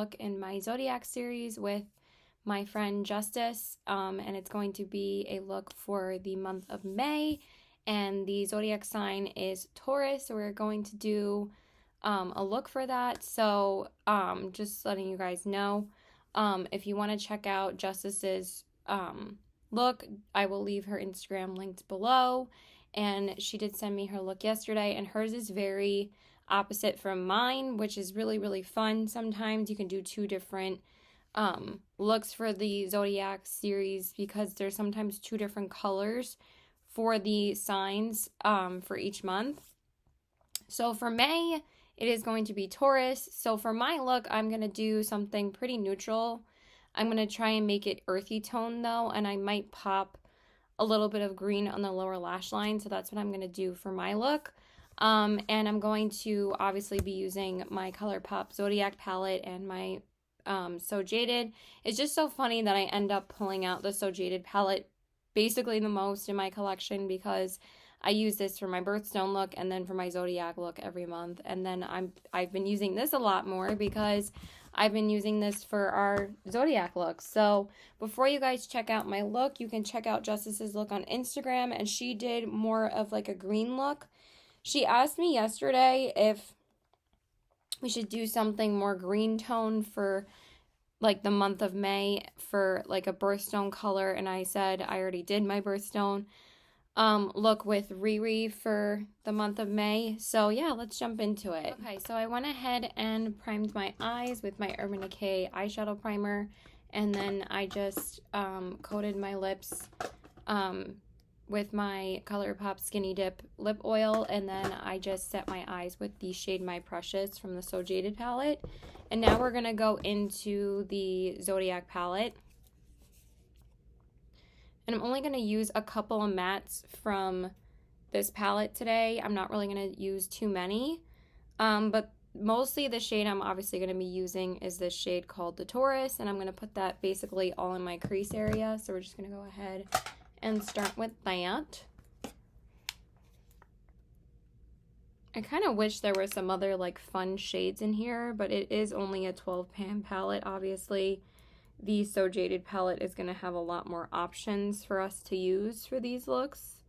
look in my Zodiac series with my friend Justice, and it's going to be a look for the month of May, and the Zodiac sign is Taurus, so we're going to do a look for that. So just letting you guys know, if you want to check out Justice's look, I will leave her Instagram linked below, and she did send me her look yesterday, and hers is very opposite from mine, which is really, really fun. Sometimes you can do two different looks for the Zodiac series because there's sometimes two different colors for the signs for each month. So for May, it is going to be Taurus. So for my look, I'm going to do something pretty neutral. I'm going to try and make it earthy tone though, and I might pop a little bit of green on the lower lash line. So that's what I'm going to do for my look. And I'm going to obviously be using my ColourPop Zodiac palette and my So Jaded. It's just so funny that I end up pulling out the So Jaded palette basically the most in my collection because I use this for my birthstone look and then for my Zodiac look every month. And then I've been using this a lot more because I've been using this for our Zodiac looks. So before you guys check out my look, you can check out Justice's look on Instagram, and she did more of like a green look. She asked me yesterday if we should do something more green tone for like the month of May for like a birthstone color, and I said I already did my birthstone look with Riri for the month of May. So yeah, let's jump into it. Okay, so I went ahead and primed my eyes with my Urban Decay eyeshadow primer, and then I just coated my lips with my ColourPop Skinny Dip lip oil, and then I just set my eyes with the shade My Precious from the So Jaded palette. And now we're gonna go into the Zodiac palette. And I'm only going to use a couple of mattes from this palette today. I'm not really going to use too many. But mostly the shade I'm obviously going to be using is this shade called the Taurus. And I'm going to put that basically all in my crease area. So we're just going to go ahead and start with that. I kind of wish there were some other like fun shades in here, but it is only a 12 pan palette, obviously. The So Jaded palette is going to have a lot more options for us to use for these looks.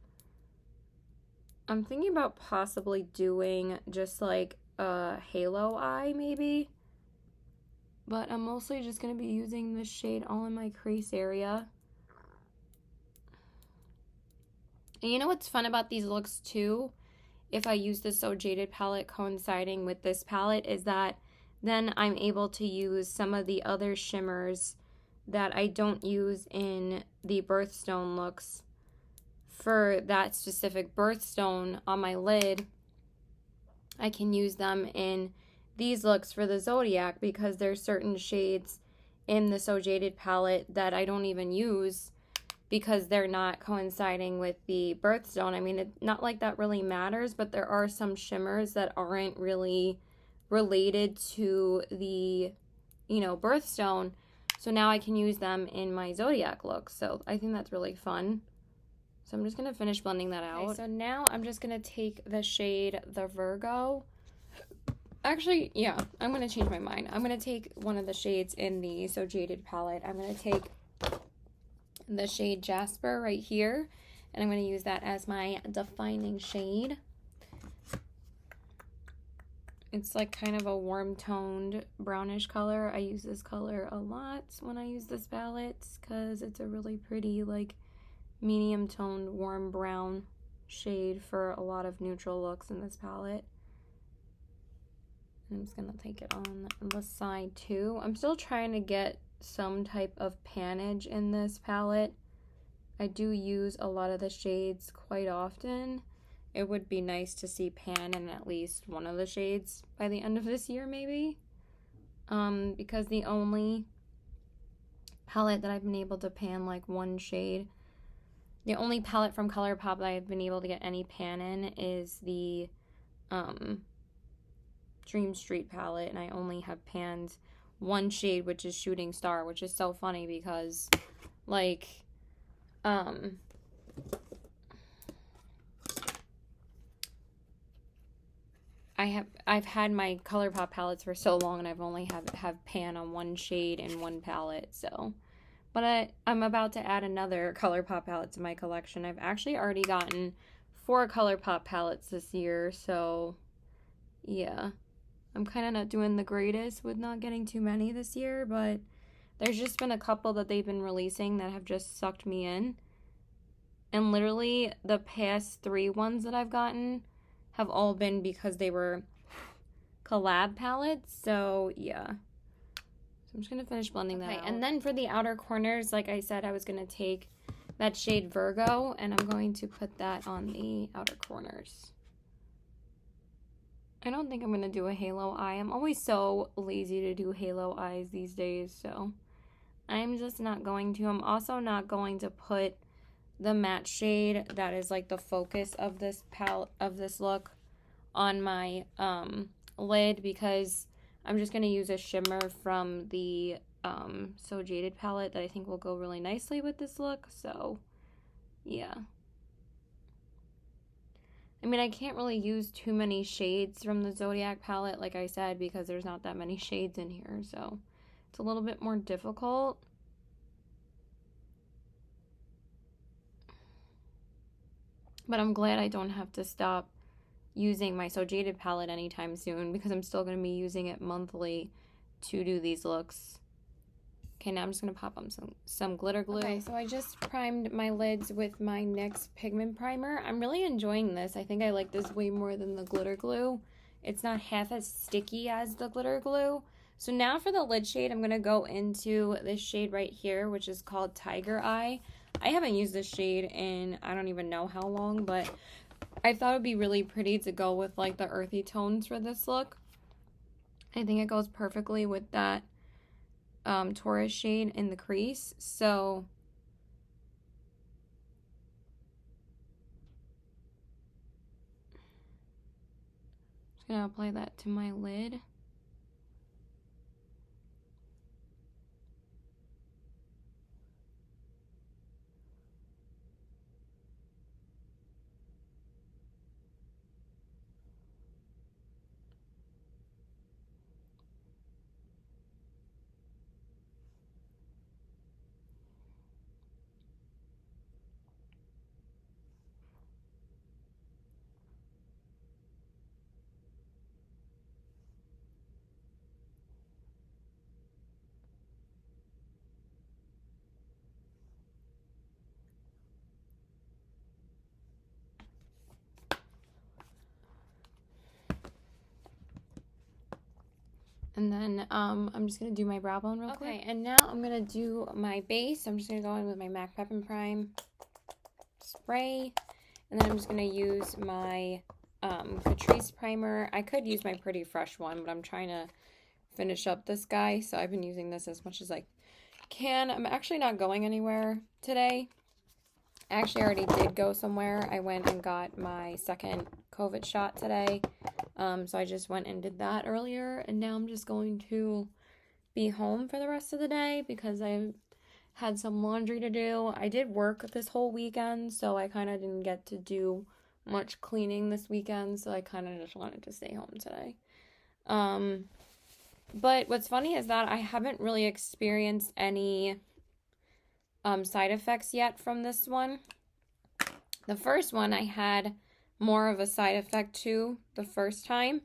I'm thinking about possibly doing just like a halo eye maybe. But I'm mostly just going to be using this shade all in my crease area. And you know what's fun about these looks too? If I use the So Jaded palette coinciding with this palette is that then I'm able to use some of the other shimmers that I don't use in the birthstone looks for that specific birthstone on my lid. I can use them in these looks for the Zodiac because there's certain shades in the So Jaded palette that I don't even use because they're not coinciding with the birthstone. I mean, it's not like that really matters, but there are some shimmers that aren't really related to the, you know, birthstone. So now I can use them in my Zodiac look. So I think that's really fun. So I'm just going to finish blending that out. Okay, so now I'm just going to take the shade The Virgo. Actually, yeah, I'm going to change my mind. I'm going to take one of the shades in the So Jaded palette. I'm going to take the shade Jasper right here, and I'm going to use that as my defining shade. It's like kind of a warm toned brownish color. I use this color a lot when I use this palette because it's a really pretty like medium toned warm brown shade for a lot of neutral looks in this palette. I'm just gonna take it on the side too. I'm still trying to get some type of panage in this palette. I do use a lot of the shades quite often. It would be nice to see pan in at least one of the shades by the end of this year, maybe. Because the only palette that I've been able to pan like one shade, the only palette from ColourPop that I've been able to get any pan in is the Dream Street palette, and I only have panned one shade, which is Shooting Star, which is so funny because, like, I've had my ColourPop palettes for so long, and I've only have pan on one shade and one palette. So, but I'm about to add another ColourPop palette to my collection. I've actually already gotten 4 ColourPop palettes this year, so yeah. I'm kind of not doing the greatest with not getting too many this year, but there's just been a couple that they've been releasing that have just sucked me in. And literally the past 3 ones that I've gotten have all been because they were collab palettes. So yeah. So I'm just going to finish blending that out. And then for the outer corners, like I said, I was going to take that shade Virgo, and I'm going to put that on the outer corners. I don't think I'm going to do a halo eye. I'm always so lazy to do halo eyes these days, so I'm just not going to. I'm also not going to put the matte shade that is like the focus of this palette, of this look, on my lid, because I'm just going to use a shimmer from the So Jaded palette that I think will go really nicely with this look, so yeah. I mean, I can't really use too many shades from the Zodiac palette, like I said, because there's not that many shades in here, so it's a little bit more difficult. But I'm glad I don't have to stop using my So Jaded palette anytime soon, because I'm still going to be using it monthly to do these looks. Okay, now I'm just going to pop on some glitter glue. Okay, so I just primed my lids with my NYX pigment primer. I'm really enjoying this. I think I like this way more than the glitter glue. It's not half as sticky as the glitter glue. So now for the lid shade, I'm going to go into this shade right here, which is called Tiger Eye. I haven't used this shade in I don't even know how long, but I thought it would be really pretty to go with like the earthy tones for this look. I think it goes perfectly with that Taurus shade in the crease. So I'm just gonna apply that to my lid. And then I'm just going to do my brow bone real quick. Okay, and now I'm going to do my base. I'm just going to go in with my MAC Prep and Prime spray. And then I'm just going to use my Catrice primer. I could use my Pretty Fresh one, but I'm trying to finish up this guy. So I've been using this as much as I can. I'm actually not going anywhere today. I actually already did go somewhere. I went and got my second COVID shot today. So I just went and did that earlier, and now I'm just going to be home for the rest of the day because I had some laundry to do. I did work this whole weekend, so I kind of didn't get to do much cleaning this weekend, so I kind of just wanted to stay home today. But what's funny is that I haven't really experienced any side effects yet from this one. The first one I had more of a side effect to the first time.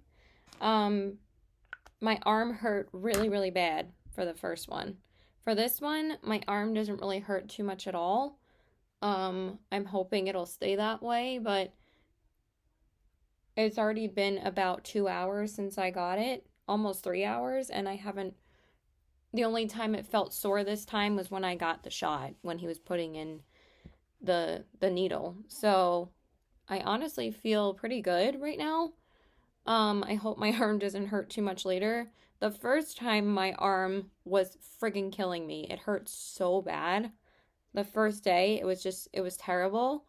My arm hurt really, really bad for the first one. For this one, my arm doesn't really hurt too much at all. I'm hoping it'll stay that way, but it's already been about 2 hours since I got it, almost 3 hours, and I haven't, the only time it felt sore this time was when I got the shot, when he was putting in the needle. So I honestly feel pretty good right now. I hope my arm doesn't hurt too much later. The first time my arm was friggin' killing me. It hurt so bad. The first day, it was terrible.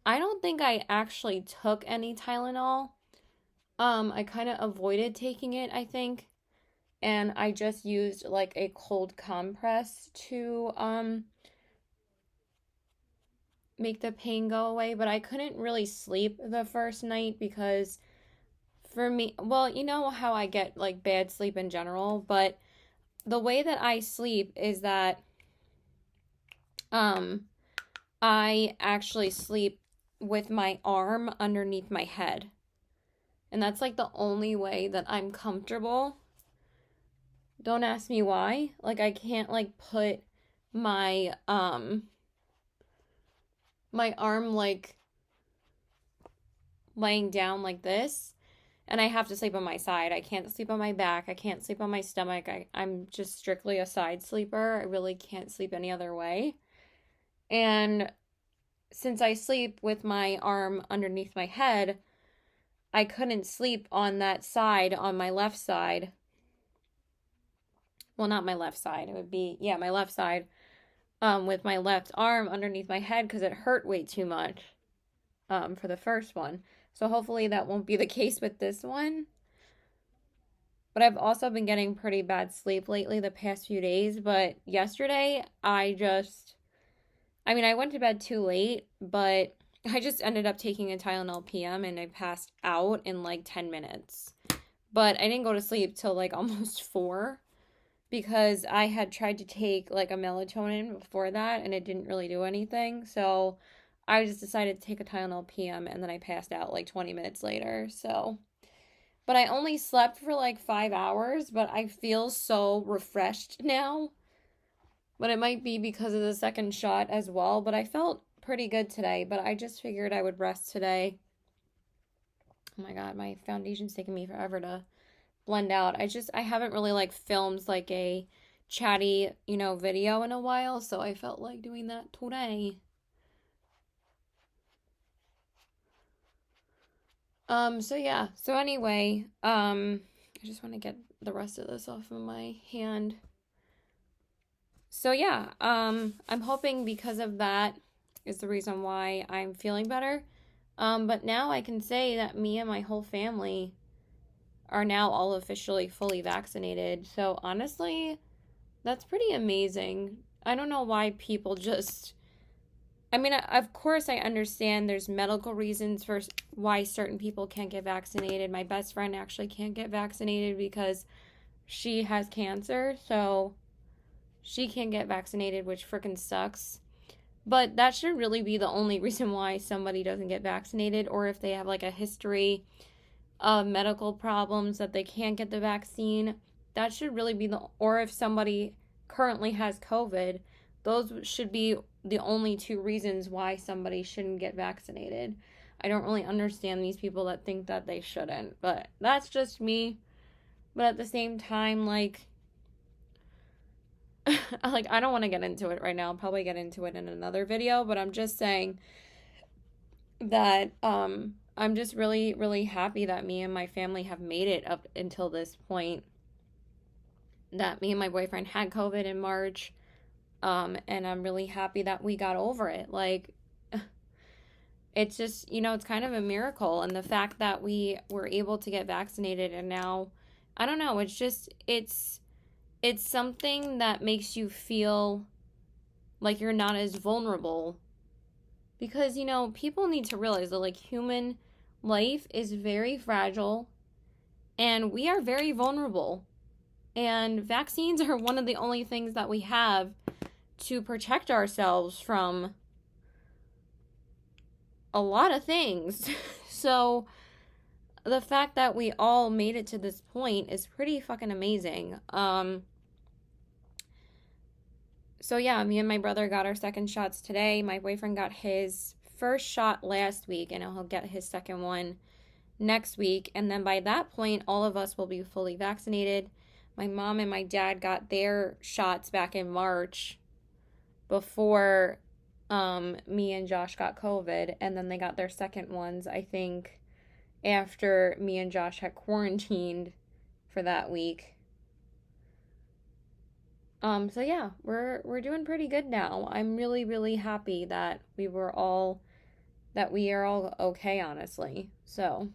I don't think I actually took any Tylenol. I kind of avoided taking it, I think. And I just used like a cold compress to make the pain go away, but I couldn't really sleep the first night because For me, well, you know how I get like bad sleep in general, but the way that I sleep is that um I actually sleep with my arm underneath my head. And that's like the only way that I'm comfortable. Don't ask me why. Like I can't like put my arm like laying down like this, and I have to sleep on my side. I can't sleep on my back. I can't sleep on my stomach. I'm just strictly a side sleeper. I really can't sleep any other way. And since I sleep with my arm underneath my head, I couldn't sleep on that side, on my left side. Well, not my left side. It would be, yeah, my left side, with my left arm underneath my head because it hurt way too much, for the first one. So hopefully that won't be the case with this one. But I've also been getting pretty bad sleep lately the past few days. But yesterday, I mean, I went to bed too late, but I just ended up taking a Tylenol PM and I passed out in like 10 minutes. But I didn't go to sleep till like almost 4 because I had tried to take like a melatonin before that and it didn't really do anything. So I just decided to take a Tylenol PM and then I passed out like 20 minutes later. So, but I only slept for like 5 hours, but I feel so refreshed now. But it might be because of the second shot as well. But I felt pretty good today, but I just figured I would rest today. Oh my God, my foundation's taking me forever to blend out. I haven't really like filmed like a chatty, video in a while, so I felt like doing that today. So yeah. So anyway, I just want to get the rest of this off of my hand. So yeah, I'm hoping because of that is the reason why I'm feeling better. But now I can say that me and my whole family are now all officially fully vaccinated. So honestly, that's pretty amazing. I don't know why people just, I mean, of course I understand there's medical reasons for why certain people can't get vaccinated. My best friend actually can't get vaccinated because she has cancer, so she can't get vaccinated, which freaking sucks. But that should really be the only reason why somebody doesn't get vaccinated, or if they have like a history of medical problems that they can't get the vaccine. That should really be or if somebody currently has COVID, those should be the only two reasons why somebody shouldn't get vaccinated. I don't really understand these people that think that they shouldn't, but that's just me. But at the same time, like, like I don't want to get into it right now. I'll probably get into it in another video, but I'm just saying that I'm just really really happy that me and my family have made it up until this point. That me and my boyfriend had COVID in March, and I'm really happy that we got over it. Like, it's just, it's kind of a miracle, and the fact that we were able to get vaccinated and now, I don't know, it's something that makes you feel like you're not as vulnerable. Because, people need to realize that, like, human life is very fragile and we are very vulnerable. And vaccines are one of the only things that we have to protect ourselves from a lot of things. So, the fact that we all made it to this point is pretty fucking amazing. So yeah, me and my brother got our second shots today. My boyfriend got his first shot last week, and he'll get his second one next week. And then by that point, all of us will be fully vaccinated. My mom and my dad got their shots back in March before me and Josh got COVID. And then they got their second ones, I think, after me and Josh had quarantined for that week. So yeah, we're doing pretty good now. I'm really, really happy that we are all okay, honestly. So,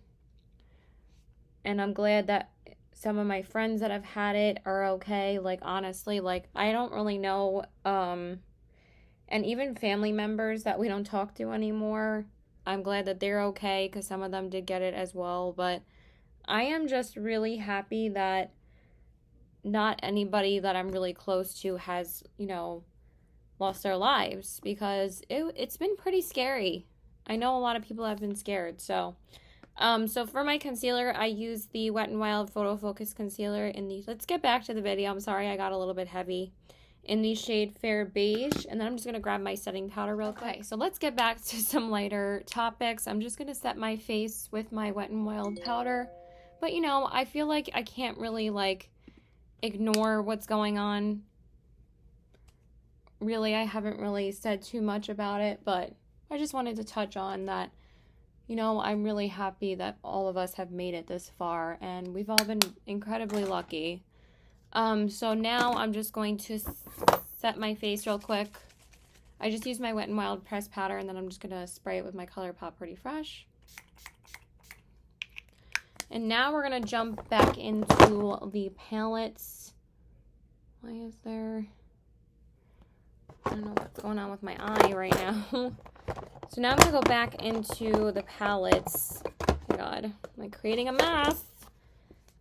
and I'm glad that some of my friends that have had it are okay. Like, honestly, like, I don't really know, and even family members that we don't talk to anymore, I'm glad that they're okay, because some of them did get it as well. But I am just really happy that not anybody that I'm really close to has, you know, lost their lives, because it's been pretty scary. I know a lot of people have been scared. So so for my concealer, I use the Wet n Wild Photo Focus Concealer in the, let's get back to the video. I'm sorry, I got a little bit heavy. In the shade Fair Beige. And then I'm just going to grab my setting powder real quick. Okay, so let's get back to some lighter topics. I'm just going to set my face with my Wet n Wild powder. But, you know, I feel like I can't really, like, ignore what's going on. Really, I haven't really said too much about it, but I just wanted to touch on that. You know, I'm really happy that all of us have made it this far, and we've all been incredibly lucky. So now I'm just going to set my face real quick. I just used my Wet n Wild pressed powder, and then I'm just going to spray it with my ColourPop Pretty Fresh. And now we're going to jump back into the palettes. Why is there... I don't know what's going on with my eye right now. So now I'm going to go back into the palettes. Oh my God, am I creating a mess?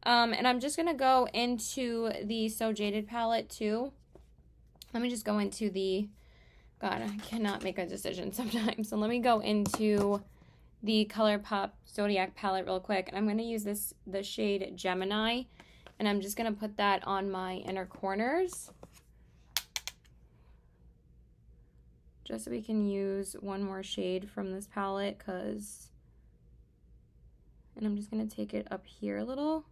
And I'm just going to go into the So Jaded palette too. Let me just go into the... God, I cannot make a decision sometimes. So let me go into the ColourPop Zodiac palette real quick. And I'm going to use the shade Gemini. And I'm just going to put that on my inner corners. Just so we can use one more shade from this palette, and I'm just going to take it up here a little.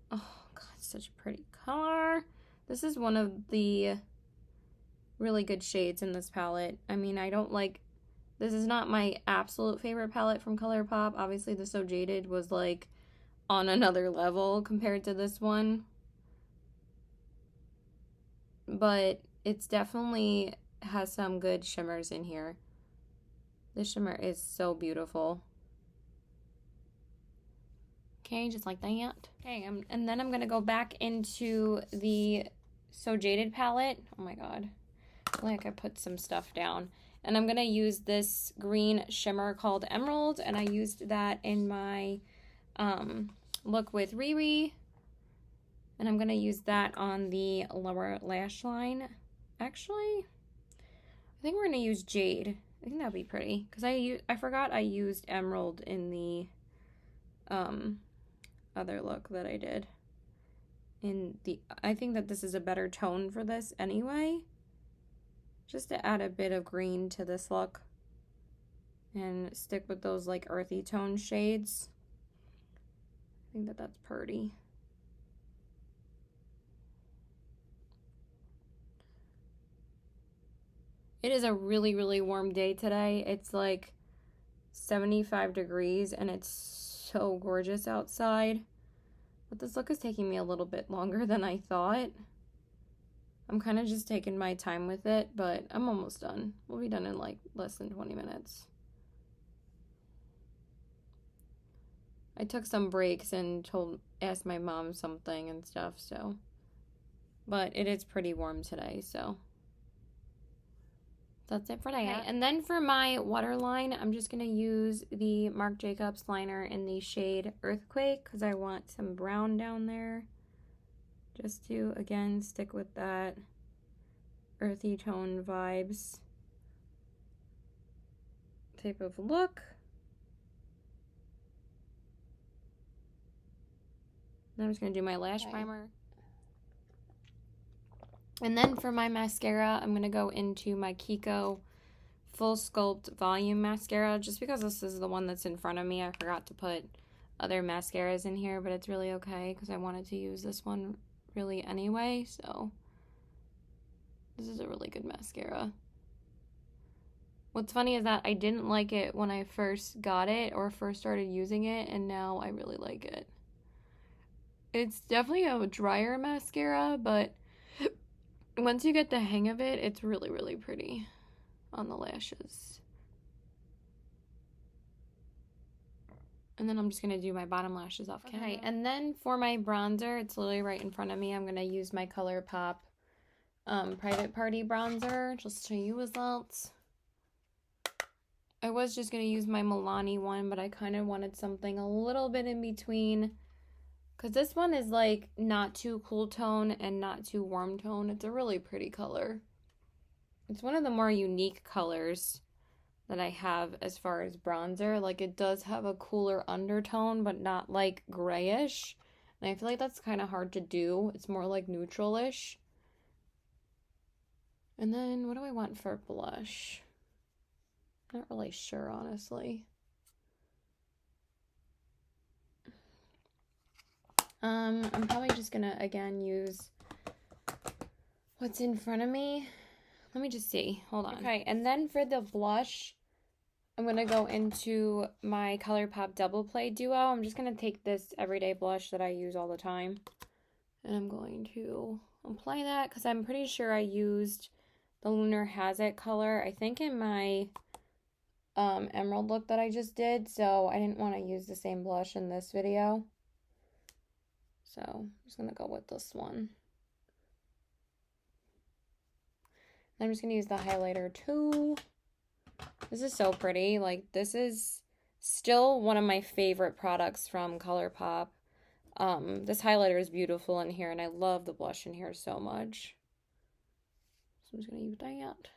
Oh, God, such a pretty color. This is one of the really good shades in this palette. I mean, this is not my absolute favorite palette from ColourPop. Obviously, the So Jaded was, like, on another level compared to this one. But it's definitely has some good shimmers in here. This shimmer is so beautiful. Okay, just like that. Okay, and then I'm going to go back into the So Jaded palette. Oh my God. I feel like I put some stuff down. And I'm going to use this green shimmer called Emerald. And I used that in my look with Riri. And I'm going to use that on the lower lash line. Actually, I think we're going to use Jade. I think that'd be pretty. Because I forgot I used Emerald in the other look that I did. I think that this is a better tone for this anyway. Just to add a bit of green to this look. And stick with those like earthy tone shades. I think that that's pretty. It is a really, really warm day today. It's like 75 degrees and it's so gorgeous outside. But this look is taking me a little bit longer than I thought. I'm kind of just taking my time with it, but I'm almost done. We'll be done in like less than 20 minutes. I took some breaks and asked my mom something and stuff, so. But it is pretty warm today, so. That's it for that. Okay, and then for my waterline, I'm just going to use the Marc Jacobs liner in the shade Earthquake because I want some brown down there. Just to, again, stick with that earthy tone vibes type of look. Then I'm just going to do my lash primer. And then for my mascara, I'm going to go into my Kiko Full Sculpt Volume Mascara. Just because this is the one that's in front of me, I forgot to put other mascaras in here, but it's really okay because I wanted to use this one really anyway. So this is a really good mascara. What's funny is that I didn't like it when I first got it or first started using it, and now I really like it. It's definitely a drier mascara, but once you get the hang of it, it's really, really pretty on the lashes. And then I'm just going to do my bottom lashes off camera. Okay, and then for my bronzer, it's literally right in front of me. I'm going to use my ColourPop Private Party bronzer just to show you results. I was just going to use my Milani one, but I kind of wanted something a little bit in between. Because this one is like not too cool tone and not too warm tone. It's a really pretty color. It's one of the more unique colors that I have as far as bronzer. Like it does have a cooler undertone, but not like grayish. And I feel like that's kind of hard to do. It's more like neutral-ish. And then what do I want for blush? Not really sure, honestly. I'm probably just gonna again use what's in front of me. Let me just see. Hold on. Okay, and then for the blush, I'm gonna go into my ColourPop Double Play Duo. I'm just gonna take this everyday blush that I use all the time, and I'm going to apply that because I'm pretty sure I used the Lunar Has It color, I think in my emerald look that I just did, so I didn't want to use the same blush in this video. So I'm just gonna go with this one. I'm just gonna use the highlighter too. This is so pretty. Like, this is still one of my favorite products from ColourPop. This highlighter is beautiful in here, and I love the blush in here so much. So I'm just gonna use that.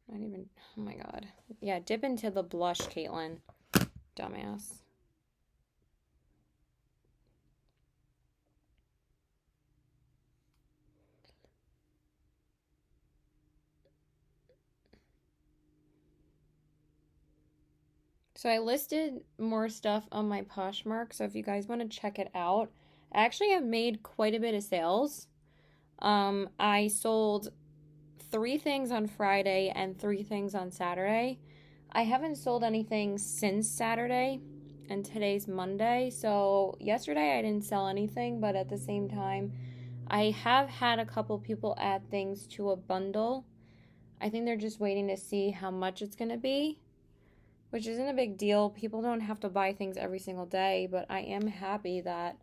Not even, oh my god. Yeah, dip into the blush, Caitlin. Dumbass. So I listed more stuff on my Poshmark, so if you guys want to check it out, I actually have made quite a bit of sales. I sold 3 things on Friday and 3 things on Saturday. I haven't sold anything since Saturday, and today's Monday, so yesterday I didn't sell anything, but at the same time, I have had a couple people add things to a bundle. I think they're just waiting to see how much it's going to be, which isn't a big deal. People don't have to buy things every single day, but I am happy that,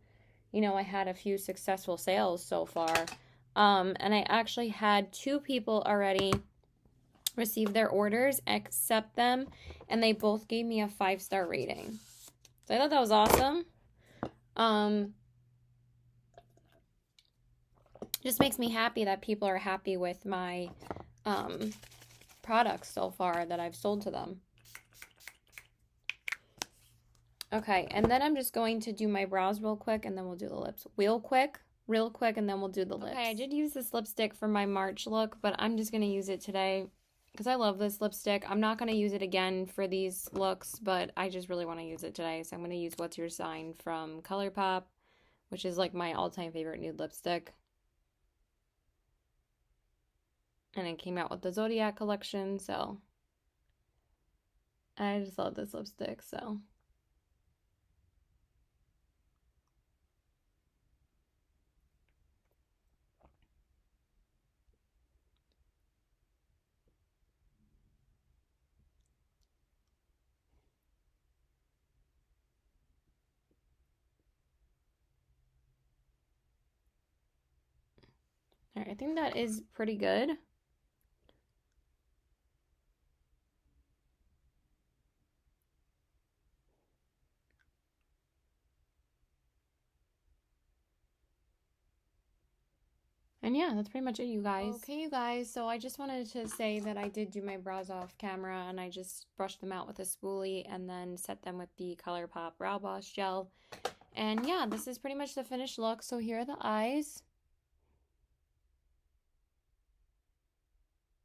you know, I had a few successful sales so far. And I actually had 2 people already receive their orders, accept them, and they both gave me a 5-star rating. So I thought that was awesome. Just makes me happy that people are happy with my products so far that I've sold to them. Okay, and then I'm just going to do my brows real quick, and then we'll do the lips real quick, and then we'll do the lips. Okay, I did use this lipstick for my March look, but I'm just going to use it today because I love this lipstick. I'm not going to use it again for these looks, but I just really want to use it today, so I'm going to use What's Your Sign from ColourPop, which is like my all-time favorite nude lipstick. And it came out with the Zodiac collection, so I just love this lipstick, so... All right, I think that is pretty good. And yeah, that's pretty much it, you guys. Okay, you guys, so I just wanted to say that I did do my brows off camera, and I just brushed them out with a spoolie and then set them with the ColourPop Brow Boss Gel. And yeah, this is pretty much the finished look. So here are the eyes.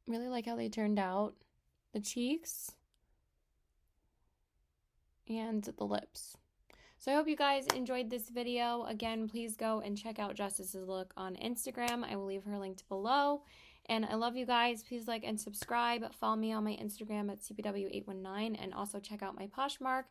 Really like how they turned out. The cheeks. And the lips. So I hope you guys enjoyed this video. Again, please go and check out Justice's look on Instagram. I will leave her linked below. And I love you guys. Please like and subscribe. Follow me on my Instagram at CPW819, and also check out my Poshmark.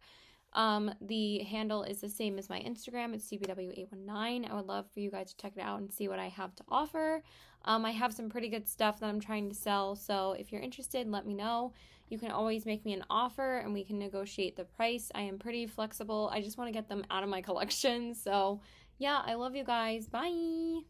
The handle is the same as my Instagram. It's CPW819. I would love for you guys to check it out and see what I have to offer. I have some pretty good stuff that I'm trying to sell, so if you're interested, let me know. You can always make me an offer and we can negotiate the price. I am pretty flexible. I just want to get them out of my collection. So yeah, I love you guys. Bye.